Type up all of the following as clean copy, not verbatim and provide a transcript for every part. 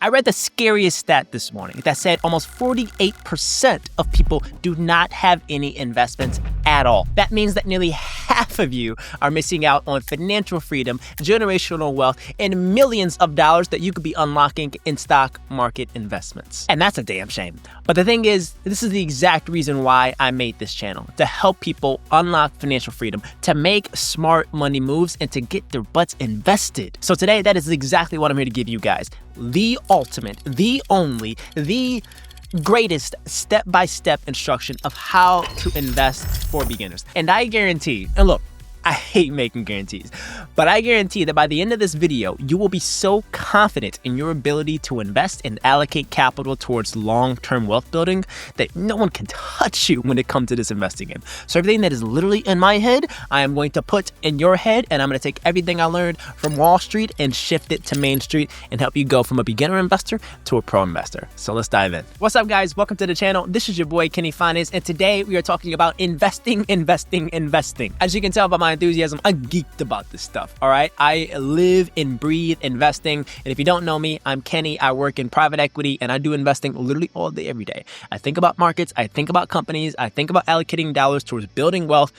I read the scariest stat this morning that said almost 48% of people do not have any investments at all. That means that nearly half of you are missing out on financial freedom, generational wealth, and millions of dollars that you could be unlocking in stock market investments. And that's a damn shame. But the thing is, this is the exact reason why I made this channel, to help people unlock financial freedom, to make smart money moves, and to get their butts invested. So today, that is exactly what I'm here to give you guys. The ultimate, the only, the greatest step-by-step instruction of how to invest for beginners. And I guarantee, and look, I hate making guarantees, but I guarantee that by the end of this video, you will be so confident in your ability to invest and allocate capital towards long-term wealth building that no one can touch you when it comes to this investing game. So everything that is literally in my head, I am going to put in your head, and I'm going to take everything I learned from Wall Street and shift it to Main Street and help you go from a beginner investor to a pro investor. So let's dive in. What's up, guys? Welcome to the channel. This is your boy, Kenny Finance, and today we are talking about investing. As you can tell by my enthusiasm, I'm geeked about this stuff, all right? I live and breathe investing, and if you don't know me, I'm Kenny. I work in private equity, and I do investing literally all day, every day. I think about markets, I think about companies, I think about allocating dollars towards building wealth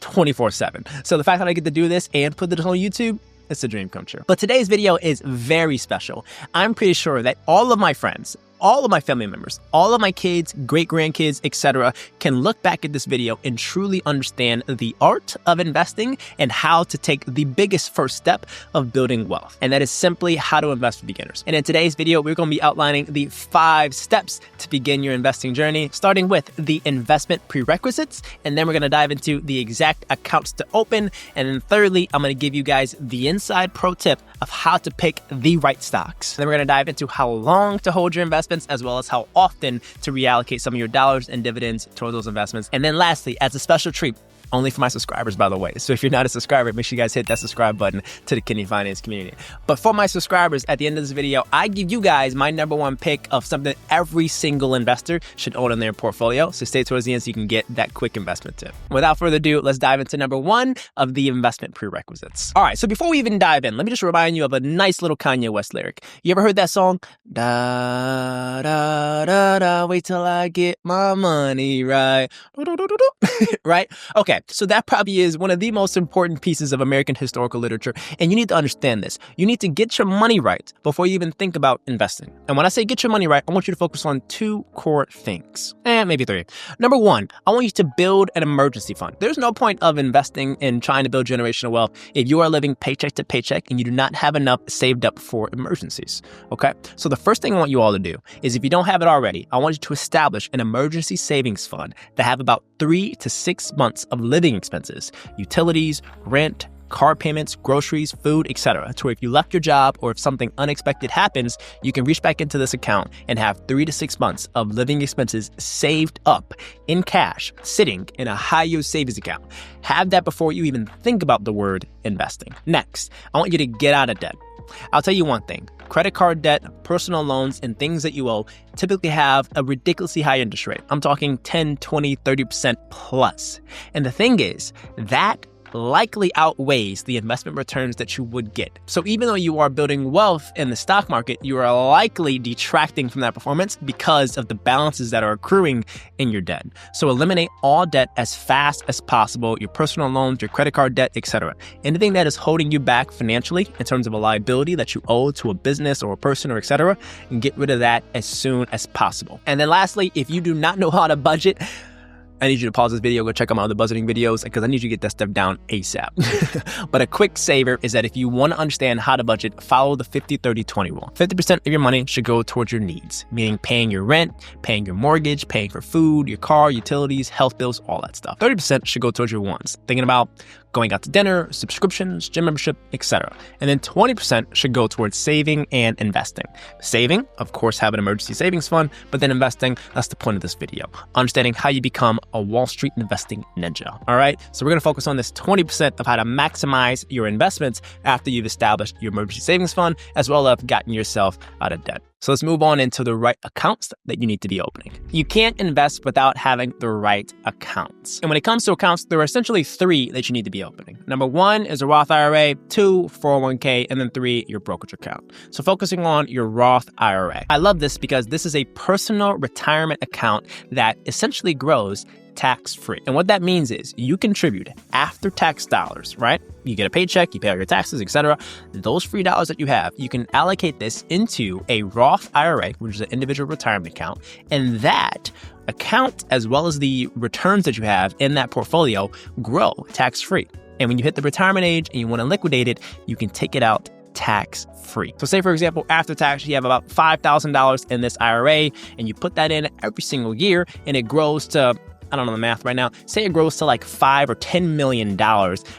24/7. So the fact that I get to do this and put this on YouTube, it's a dream come true. But today's video is very special. I'm pretty sure that all of my friends, all of my family members, all of my kids, great-grandkids, etc., can look back at this video and truly understand the art of investing and how to take the biggest first step of building wealth. And that is simply how to invest for beginners. And in today's video, we're going to be outlining the 5 steps to begin your investing journey, starting with the investment prerequisites, and then we're going to dive into the exact accounts to open. And then thirdly, I'm going to give you guys the inside pro tip of how to pick the right stocks. Then we're going to dive into how long to hold your investments, as well as how often to reallocate some of your dollars and dividends towards those investments. And then lastly, as a special treat, only for my subscribers, by the way. So if you're not a subscriber, make sure you guys hit that subscribe button to the Kenny Finance community. But for my subscribers, at the end of this video, I give you guys my #1 pick of something every single investor should own in their portfolio. So stay towards the end so you can get that quick investment tip. Without further ado, let's dive into #1 of the investment prerequisites. All right, so before we even dive in, let me just remind you of a nice little Kanye West lyric. You ever heard that song? Da, da, da, da, wait till I get my money right. Right? Okay. So that probably is one of the most important pieces of American historical literature, and you need to understand this. You need to get your money right before you even think about investing. And when I say get your money right, I want you to focus on 2 core things, maybe 3. #1, I want you to build an emergency fund. There's no point of investing and trying to build generational wealth if you are living paycheck to paycheck and you do not have enough saved up for emergencies, okay? So the first thing I want you all to do is, if you don't have it already, I want you to establish an emergency savings fund that have about 3 to 6 months of living expenses, utilities, rent, car payments, groceries, food, etc. To where if you left your job or if something unexpected happens, you can reach back into this account and have 3 to 6 months of living expenses saved up in cash, sitting in a high-yield savings account. Have that before you even think about the word investing. Next, I want you to get out of debt. I'll tell you one thing. Credit card debt, personal loans, and things that you owe typically have a ridiculously high interest rate. I'm talking 10, 20, 30% plus. And the thing is, that likely outweighs the investment returns that you would get. So even though you are building wealth in the stock market, you are likely detracting from that performance because of the balances that are accruing in your debt. So eliminate all debt as fast as possible, your personal loans, your credit card debt, etc. Anything that is holding you back financially in terms of a liability that you owe to a business or a person or etc., and get rid of that as soon as possible. And then lastly, if you do not know how to budget, I need you to pause this video, go check out my other budgeting videos, because I need you to get that stuff down ASAP. But a quick saver is that if you want to understand how to budget, follow the 50-30-20 rule. 50% of your money should go towards your needs, meaning paying your rent, paying your mortgage, paying for food, your car, utilities, health bills, all that stuff. 30% should go towards your wants, thinking about going out to dinner, subscriptions, gym membership, etc. And then 20% should go towards saving and investing. Saving, of course, have an emergency savings fund, but then investing, that's the point of this video. Understanding how you become a Wall Street investing ninja, all right? So we're gonna focus on this 20% of how to maximize your investments after you've established your emergency savings fund, as well as gotten yourself out of debt. So let's move on into the right accounts that you need to be opening. You can't invest without having the right accounts. And when it comes to accounts, there are essentially 3 that you need to be opening. Number 1 is a Roth IRA, 2, 401k, and then 3, your brokerage account. So focusing on your Roth IRA. I love this because this is a personal retirement account that essentially grows tax-free. And what that means is you contribute after-tax dollars, right? You get a paycheck, you pay all your taxes, etc. Those free dollars that you have, you can allocate this into a Roth IRA, which is an individual retirement account. And that account, as well as the returns that you have in that portfolio, grow tax-free. And when you hit the retirement age and you want to liquidate it, you can take it out tax-free. So say, for example, after tax, you have about $5,000 in this IRA, and you put that in every single year, and it grows to, I don't know the math right now, say it grows to like $5 or $10 million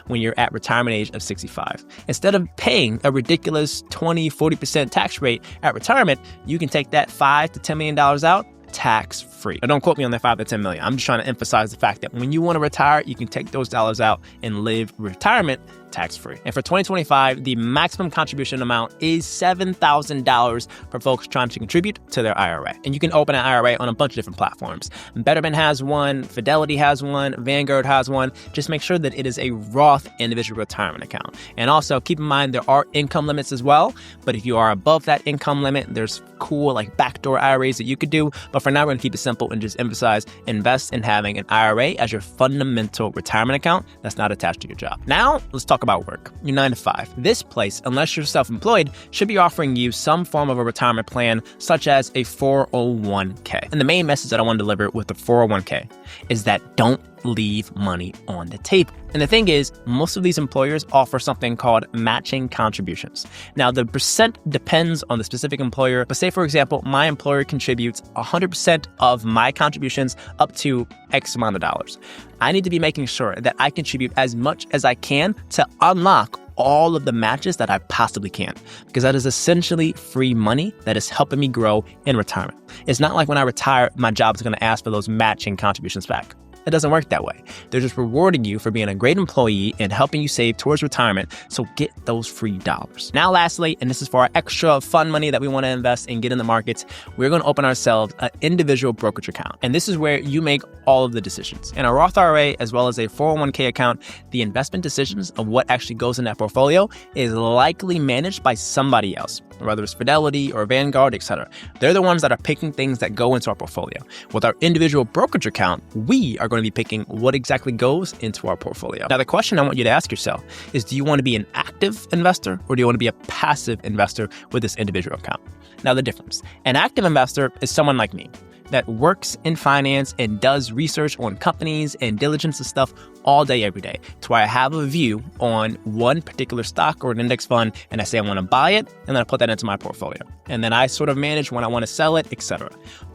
when you're at retirement age of 65. Instead of paying a ridiculous 20-40% tax rate at retirement, you can take that $5 to $10 million out tax-free. Now, don't quote me on that $5 to $10 million. I'm just trying to emphasize the fact that when you want to retire, you can take those dollars out and live retirement tax-free. And for 2025, the maximum contribution amount is $7,000 for folks trying to contribute to their IRA. And you can open an IRA on a bunch of different platforms. Betterment has one, Fidelity has one, Vanguard has one. Just make sure that it is a Roth individual retirement account. And also keep in mind there are income limits as well. But if you are above that income limit, there's cool like backdoor IRAs that you could do. But for now, we're going to keep it simple and just emphasize invest in having an IRA as your fundamental retirement account that's not attached to your job. Now, let's talk about work. Your 9 to 5. This place, unless you're self-employed, should be offering you some form of a retirement plan, such as a 401k. And the main message that I want to deliver with the 401k is that don't leave money on the table. And the thing is, most of these employers offer something called matching contributions. Now, the percent depends on the specific employer, but say, for example, my employer contributes 100% of my contributions up to X amount of dollars. I need to be making sure that I contribute as much as I can to unlock all of the matches that I possibly can, because that is essentially free money that is helping me grow in retirement. It's not like when I retire, my job is going to ask for those matching contributions back. It doesn't work that way. They're just rewarding you for being a great employee and helping you save towards retirement, so get those free dollars. Now, lastly, and this is for our extra fun money that we want to invest and get in the markets, we're going to open ourselves an individual brokerage account. And this is where you make all of the decisions. In a Roth IRA, as well as a 401k account, the investment decisions of what actually goes in that portfolio is likely managed by somebody else, whether it's Fidelity or Vanguard, etc. They're the ones that are picking things that go into our portfolio. With our individual brokerage account, we are going to be picking what exactly goes into our portfolio. Now, the question I want you to ask yourself is, do you want to be an active investor or do you want to be a passive investor with this individual account? Now, the difference. An active investor is someone like me that works in finance and does research on companies and diligences stuff all day, every day, to where I have a view on one particular stock or an index fund, and I say I want to buy it, and then I put that into my portfolio. And then I sort of manage when I want to sell it, etc.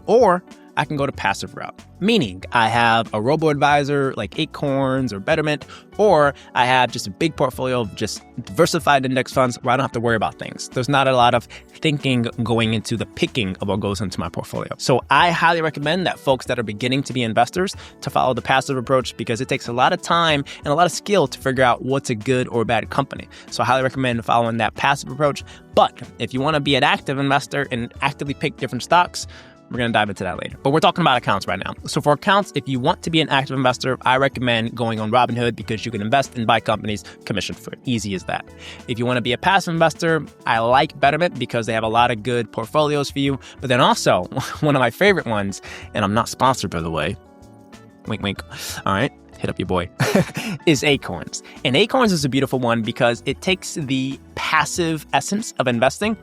Or I can go to passive route, meaning I have a robo-advisor like Acorns or Betterment, or I have just a big portfolio of just diversified index funds where I don't have to worry about things. There's not a lot of thinking going into the picking of what goes into my portfolio. So I highly recommend that folks that are beginning to be investors to follow the passive approach, because it takes a lot of time and a lot of skill to figure out what's a good or bad company. So I highly recommend following that passive approach. But if you want to be an active investor and actively pick different stocks, we're going to dive into that later. But we're talking about accounts right now. So for accounts, if you want to be an active investor, I recommend going on Robinhood, because you can invest and buy companies commission-free. Easy as that. If you want to be a passive investor, I like Betterment because they have a lot of good portfolios for you. But then also, one of my favorite ones, and I'm not sponsored, by the way. Wink, wink. All right. Hit up your boy, is Acorns. And Acorns is a beautiful one because it takes the passive essence of investing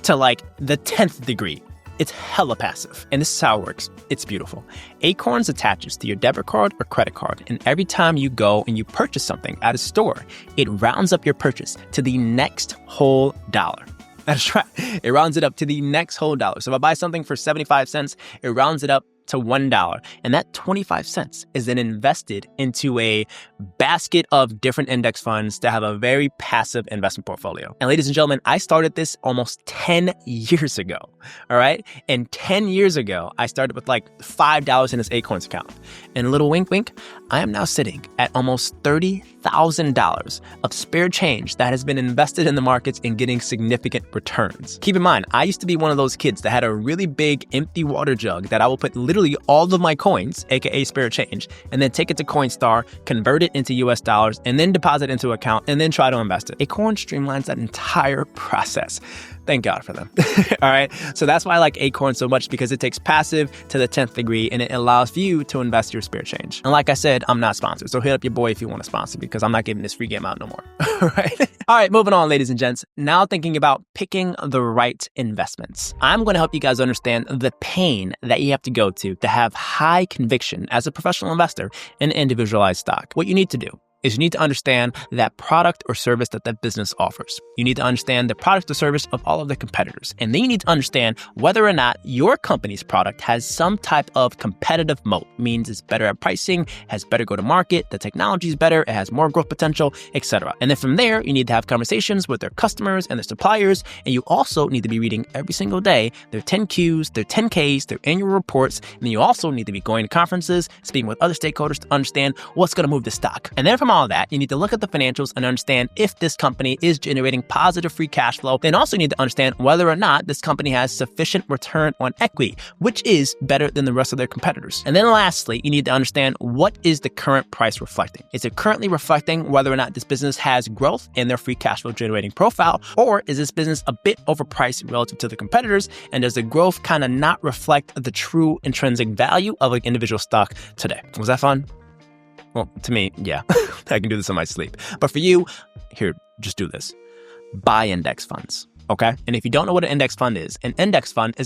to like the 10th degree. It's hella passive. And this is how it works. It's beautiful. Acorns attaches to your debit card or credit card. And every time you go and you purchase something at a store, it rounds up your purchase to the next whole dollar. That's right. It rounds it up to the next whole dollar. So if I buy something for 75 cents, it rounds it up to $1. And that 25 cents is then invested into a basket of different index funds to have a very passive investment portfolio. And ladies and gentlemen, I started this almost 10 years ago, all right? And 10 years ago, I started with like $5 in this Acorns account. And a little wink, wink, I am now sitting at almost $30,000 of spare change that has been invested in the markets and getting significant returns. Keep in mind, I used to be one of those kids that had a really big empty water jug that I will put literally all of my coins, aka spare change, and then take it to Coinstar, convert it into US dollars, and then deposit into an account, and then try to invest it. Acorns streamlines that entire process. Thank God for them. All right. So that's why I like Acorns so much, because it takes passive to the 10th degree and it allows you to invest your spare change. And like I said, I'm not sponsored. So hit up your boy if you want to sponsor, because I'm not giving this free game out no more. All right. All right. Moving on, ladies and gents. Now thinking about picking the right investments. I'm going to help you guys understand the pain that you have to go to have high conviction as a professional investor in individualized stock. What you need to do is you need to understand that product or service that business offers. You need to understand the product or service of all of the competitors. And then you need to understand whether or not your company's product has some type of competitive moat, means it's better at pricing, has better go-to-market, the technology is better, it has more growth potential, etc. And then from there, you need to have conversations with their customers and their suppliers. And you also need to be reading every single day their 10Qs, their 10Ks, their annual reports. And then you also need to be going to conferences, speaking with other stakeholders to understand what's going to move the stock. And then from all that, you need to look at the financials and understand if this company is generating positive free cash flow. Then also need to understand whether or not this company has sufficient return on equity, which is better than the rest of their competitors. And then lastly, you need to understand, what is the current price reflecting? Is it currently reflecting whether or not this business has growth in their free cash flow generating profile, or is this business a bit overpriced relative to the competitors? And does the growth kind of not reflect the true intrinsic value of an individual stock today? Was that fun? Well, to me, yeah, I can do this in my sleep. But for you, here, just do this. Buy index funds, okay? And if you don't know what an index fund is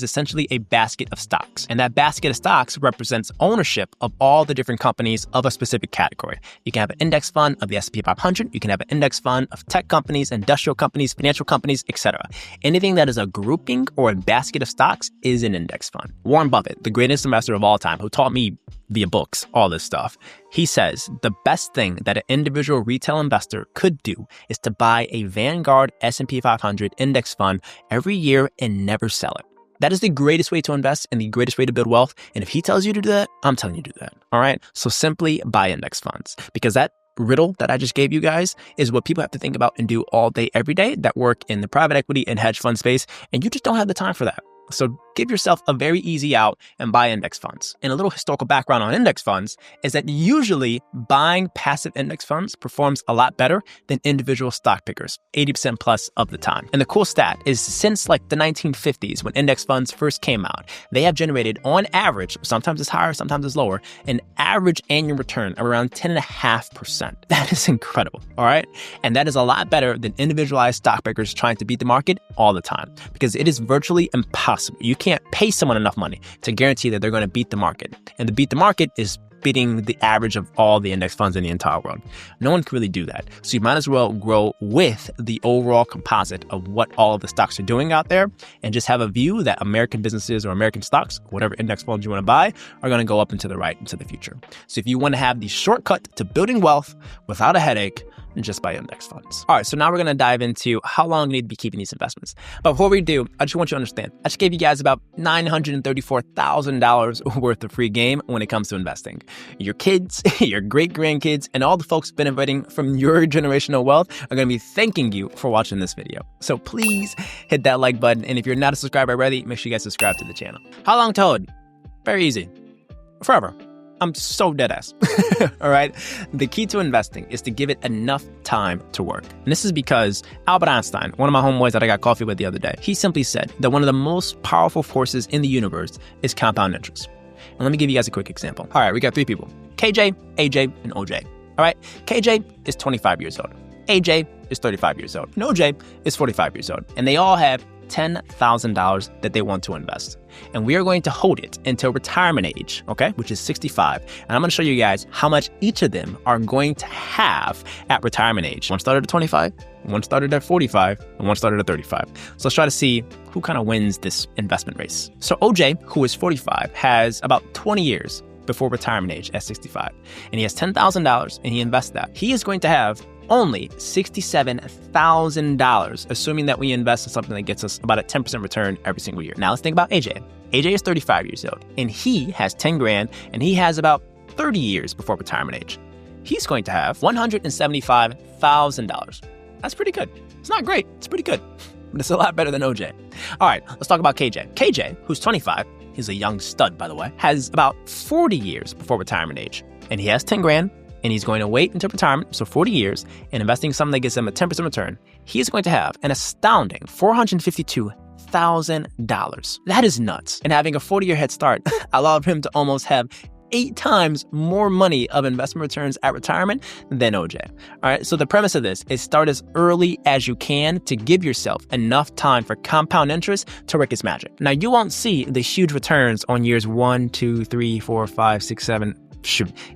essentially a basket of stocks. And that basket of stocks represents ownership of all the different companies of a specific category. You can have an index fund of the S&P 500. You can have an index fund of tech companies, industrial companies, financial companies, etc. Anything that is a grouping or a basket of stocks is an index fund. Warren Buffett, the greatest investor of all time, who taught me via books, all this stuff, he says the best thing that an individual retail investor could do is to buy a Vanguard S&P 500 index fund every year and never sell it. That is the greatest way to invest and the greatest way to build wealth. And if he tells you to do that, I'm telling you to do that. All right. So simply buy index funds, because that riddle that I just gave you guys is what people have to think about and do all day, every day, that work in the private equity and hedge fund space. And you just don't have the time for that. So give yourself a very easy out and buy index funds. And a little historical background on index funds is that usually buying passive index funds performs a lot better than individual stock pickers, 80% plus of the time. And the cool stat is, since like the 1950s, when index funds first came out, they have generated on average, sometimes it's higher, sometimes it's lower, an average annual return of around 10.5%. That is incredible, all right? And that is a lot better than individualized stock pickers trying to beat the market all the time, because it is virtually impossible. You can't pay someone enough money to guarantee that they're going to beat the market. And to beat the market is beating the average of all the index funds in the entire world. No one can really do that. So you might as well grow with the overall composite of what all of the stocks are doing out there, and just have a view that American businesses or American stocks, whatever index funds you want to buy, are going to go up and to the right into the future. So if you want to have the shortcut to building wealth without a headache, just buy index funds. All right, so now we're going to dive into how long you need to be keeping these investments. But before we do, I just want you to understand, I just gave you guys about $934,000 worth of free game when it comes to investing. Your kids, your great-grandkids, and all the folks benefiting from your generational wealth are going to be thanking you for watching this video. So please hit that like button. And if you're not a subscriber already, make sure you guys subscribe to the channel. How long to hold? Very easy. Forever. I'm so dead ass. All right. The key to investing is to give it enough time to work. And this is because Albert Einstein, one of my homeboys that I got coffee with the other day, he simply said that one of the most powerful forces in the universe is compound interest. And let me give you guys a quick example. All right, we got three people: KJ, AJ, and OJ. All right. KJ is 25 years old. AJ is 35 years old. And OJ is 45 years old. And they all have $10,000 that they want to invest. And we are going to hold it until retirement age, okay, which is 65. And I'm going to show you guys how much each of them are going to have at retirement age. Want to start at 25? One started at 45 and one started at 35. So let's try to see who kind of wins this investment race. So OJ, who is 45, has about 20 years before retirement age at 65. And he has $10,000 and he invests that. He is going to have only $67,000, assuming that we invest in something that gets us about a 10% return every single year. Now let's think about AJ. AJ is 35 years old and he has 10 grand and he has about 30 years before retirement age. He's going to have $175,000. That's pretty good. It's not great. It's pretty good, but it's a lot better than OJ. All right, let's talk about KJ. KJ, who's 25, he's a young stud, by the way, has about 40 years before retirement age. And he has 10 grand, and he's going to wait until retirement, so 40 years, and investing in something that gives him a 10% return. He's going to have an astounding $452,000. That is nuts. And having a 40-year head start allowed him to almost have 8 times more money of investment returns at retirement than OJ. All right, so the premise of this is start as early as you can to give yourself enough time for compound interest to work its magic. Now, you won't see the huge returns on years 1, 2, 3, 4, 5, 6, 7,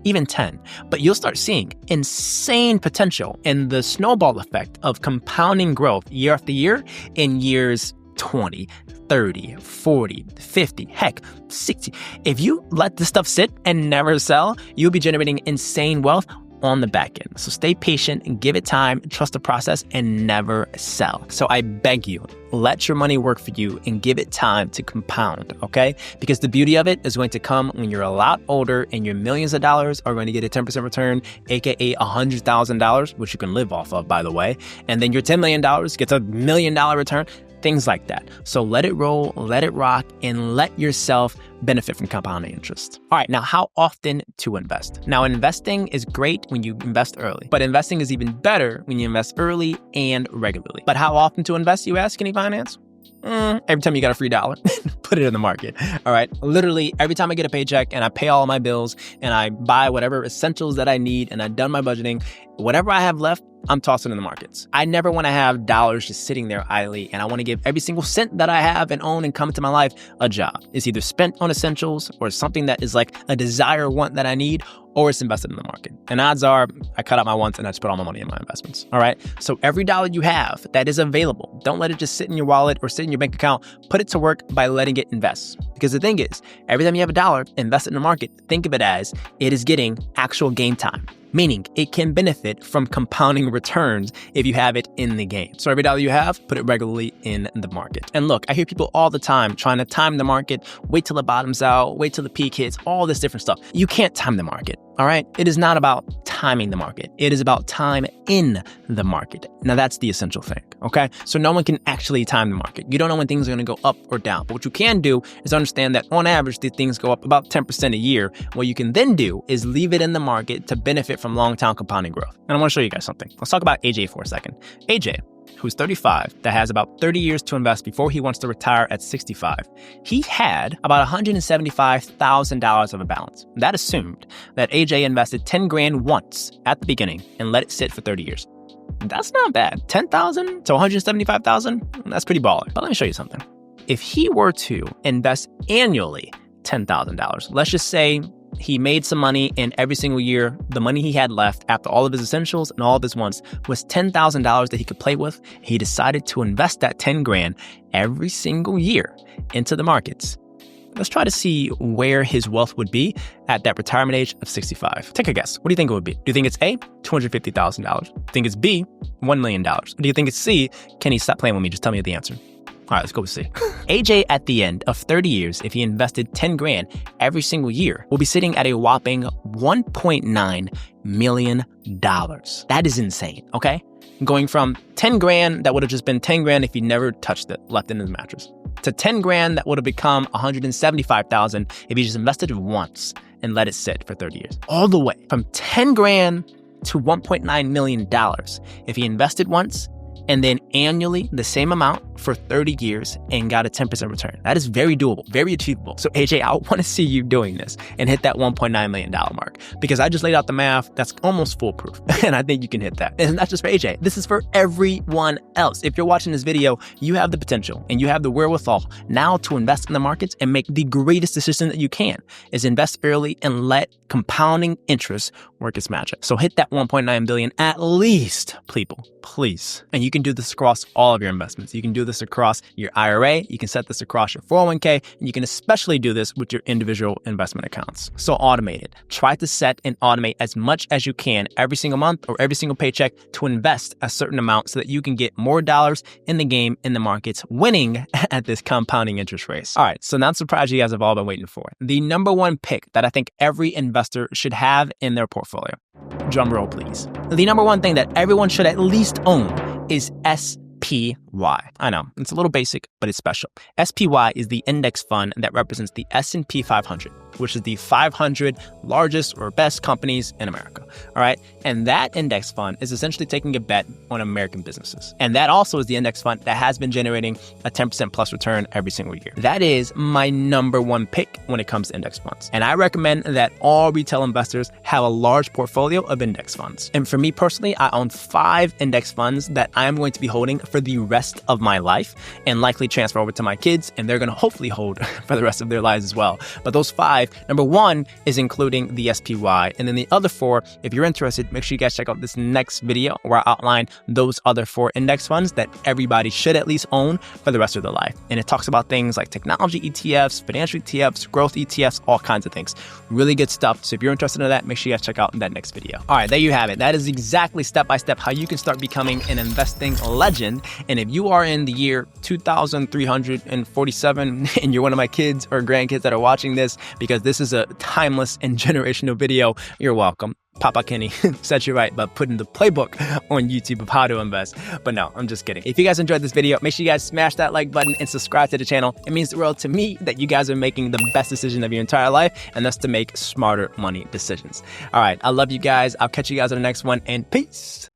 even 10, but you'll start seeing insane potential in the snowball effect of compounding growth year after year in years 20, 30, 40, 50, heck, 60. If you let this stuff sit and never sell, you'll be generating insane wealth on the back end. So stay patient and give it time, trust the process, and never sell. So I beg you, let your money work for you and give it time to compound, okay? Because the beauty of it is going to come when you're a lot older and your millions of dollars are going to get a 10% return, aka $100,000, which you can live off of, by the way. And then your $10 million gets a $1 million return. Things like that. So let it roll, let it rock, and let yourself benefit from compounding interest. All right, now how often to invest? Now, investing is great when you invest early, but investing is even better when you invest early and regularly. But how often to invest, you ask, any finance? Every time you got a free dollar, put it in the market. All right. Literally every time I get a paycheck and I pay all my bills and I buy whatever essentials that I need and I've done my budgeting, whatever I have left, I'm tossing in the markets. I never want to have dollars just sitting there idly, and I want to give every single cent that I have and own and come into my life a job. It's either spent on essentials or something that is like a desire, want that I need, or it's invested in the market. And odds are I cut out my wants and I just put all my money in my investments. All right. So every dollar you have that is available, don't let it just sit in your wallet or sit in your bank account. Put it to work by letting it invest. Because the thing is, every time you have a dollar invested in the market, think of it as it is getting actual game time. Meaning it can benefit from compounding returns if you have it in the game. So every dollar you have, put it regularly in the market. And look, I hear people all the time trying to time the market, wait till it bottoms out, wait till the peak hits, all this different stuff. You can't time the market, all right? It is not about timing the market. It is about time in the market. Now that's the essential thing, okay? So no one can actually time the market. You don't know when things are gonna go up or down. But what you can do is understand that on average, these things go up about 10% a year. What you can then do is leave it in the market to benefit from long-term compounding growth. And I want to show you guys something. Let's talk about AJ for a second. AJ, who's 35, that has about 30 years to invest before he wants to retire at 65. He had about $175,000 of a balance. That assumed that AJ invested 10 grand once at the beginning and let it sit for 30 years. That's not bad. 10,000 to 175,000, that's pretty baller. But let me show you something. If he were to invest annually $10,000, let's just say he made some money and every single year, the money he had left after all of his essentials and all of his wants was $10,000 that he could play with. He decided to invest that 10 grand every single year into the markets. Let's try to see where his wealth would be at that retirement age of 65. Take a guess. What do you think it would be? Do you think it's A, $250,000? Do you think it's B, $1 million? Or do you think it's C, can he stop playing with me? Just tell me the answer. All right, let's go with C. AJ, at the end of 30 years, if he invested 10 grand every single year, will be sitting at a whopping $1.9 million. That is insane, okay? Going from 10 grand that would have just been 10 grand if he never touched it, left it in his mattress, to 10 grand that would have become 175,000 if he just invested it once and let it sit for 30 years. All the way from 10 grand to $1.9 million if he invested once and then annually the same amount for 30 years and got a 10% return. That is very doable, very achievable. So AJ, I want to see you doing this and hit that $1.9 million mark, because I just laid out the math that's almost foolproof. And I think you can hit that. And not just for AJ, this is for everyone else. If you're watching this video, you have the potential and you have the wherewithal now to invest in the markets and make the greatest decision that you can, is invest early and let compounding interest work its magic. So hit that 1.9 billion at least, people, please. And you can do this across all of your investments. You can do this across your IRA. You can set this across your 401k, and you can especially do this with your individual investment accounts. So automate it. Try to set and automate as much as you can every single month or every single paycheck to invest a certain amount so that you can get more dollars in the game, in the markets, winning at this compounding interest race. All right, so now the surprise you guys have all been waiting for. The number one pick that I think every investor should have in their portfolio. Drum roll, please. The number one thing that everyone should at least own is SPY. I know, it's a little basic, but it's special. SPY is the index fund that represents the S&P 500, which is the 500 largest or best companies in America. All right. And that index fund is essentially taking a bet on American businesses. And that also is the index fund that has been generating a 10% plus return every single year. That is my number one pick when it comes to index funds. And I recommend that all retail investors have a large portfolio of index funds. And for me personally, I own 5 index funds that I'm going to be holding for the rest of my life and likely transfer over to my kids. And they're going to hopefully hold for the rest of their lives as well. But those 5, number 1 is including the SPY. And then the other 4, if you're interested, make sure you guys check out this next video where I outline those other 4 index funds that everybody should at least own for the rest of their life. And it talks about things like technology ETFs, financial ETFs, growth ETFs, all kinds of things. Really good stuff. So if you're interested in that, make sure you guys check out that next video. All right, there you have it. That is exactly step-by-step how you can start becoming an investing legend. And if you are in the year 2347 and you're one of my kids or grandkids that are watching this, because this is a timeless and generational video, you're welcome. Papa Kenny set you right by putting the playbook on YouTube of how to invest. But no, I'm just kidding. If you guys enjoyed this video, make sure you guys smash that like button and subscribe to the channel. It means the world to me that you guys are making the best decision of your entire life, and that's to make smarter money decisions. All right, I love you guys. I'll catch you guys on the next one, and peace.